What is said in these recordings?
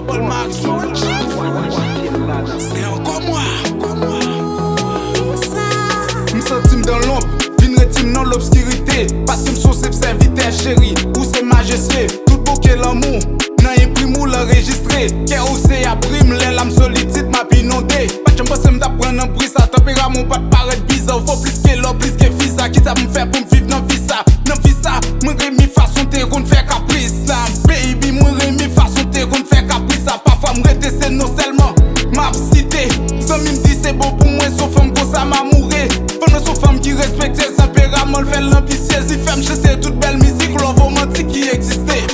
Paul Max. C'est encore moi. M'sentim dans l'ombre, vin retim dans l'obscurité. Parce que m'sou c'est serviteur chéri, ou c'est majesté. Tout bouquet l'amour, nan imprime ou l'enregistré. Kè ou c'est à prime, les lames solides m'a inondé. Pas j'aime pas m'apprendre un bruit, ça tempérament pas de paraître bizarre. Faut plus que l'or, plus que fils, ça qui ça m'fait pour m'vivre dans vie ça. Dans vie ça, m'en remi façon te qu'on fait caprice ça. Baby, m'en remi façon te qu'on fait caprice ça. Parfois m'rete c'est non seulement m'a cité. Sans m'dit c'est bon pour moi, sauf femme comme ça m'a mouré. Faut nos femmes qui respectent ses tempéraments, le fait l'ambitieuse. Il fait m'jeter toute belle musique, love romantique qui existait.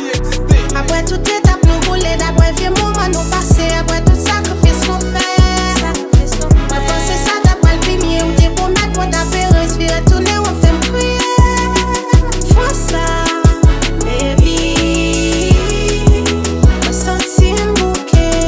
Après toute étape nous rouler, d'après vieux moments nous passer, après tout sacrifice qu'on fait. Après c'est ça d'après le premier, on dit pour mettre moi d'après respirer, tourner, on fait me crier. Faut ça, baby. On sentit un bouquet.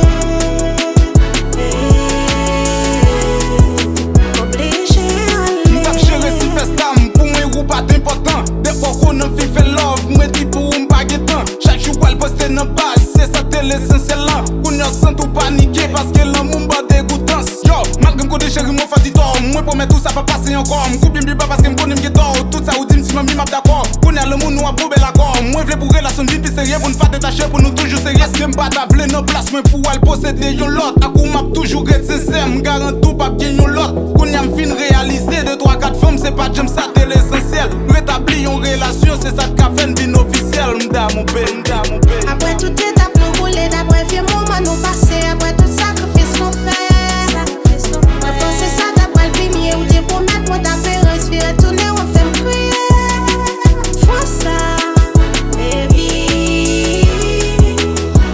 Obligé à M'tap chéri si fè stam, pour moi ou pas important. Des fois qu'on a fait love, moi dis pour m'pas temps. Chaque jour elle poste dans base, c'est ça t'es l'essentiel là. Qu'on y a sans tout paniquer parce que l'amour m'a dégoûtant. Yo, malgré m'code chéri m'en fait tort. Moi pour tout ça pas passer encore. M'coupe bien pas parce que m'connais m'guetor. Tout ça ou dit si m'mi m'a d'accord. Qu'on y a le monde nous a probé l'accord. Moi v'le pour relation vie plus sérieux pour ne pas détacher pour nous toujours sérieux. Parce que m'pas t'avler nos places, moi pour elle posséder yon lot. A coup m'a toujours être sincère, m'garantis tout pas bien yon lot. Qu'on y a m'fin réaliser 2, 3, 4 femmes, c'est pas j'aime ça t'es l'essentiel. Rétablir une relation, c'est ça qu'a fait une vie officielle. M'da mon père, m'da mon père. après toute étape nous rouler, d'après vieux moments nous passer, après tout sacrifice qu'on fait. Après c'est ça d'après le premier, on dit pour mettre moi d'après respirer, tourner, on fait me crier. Faut ça, baby.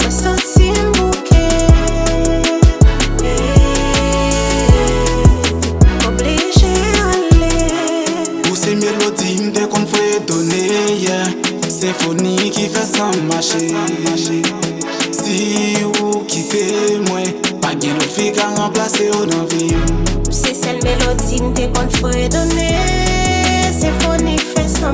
On sentit un bouquet. Obligé à aller. Pour ces mélodies, m'te qu'on fait donner, yeah. Symphonie qui fait sans marcher. Si ou quittez moi, pas gain le fait qu'à remplacer au dans vie. C'est celle mélodie qu'on fait donner. Symphonie fait sans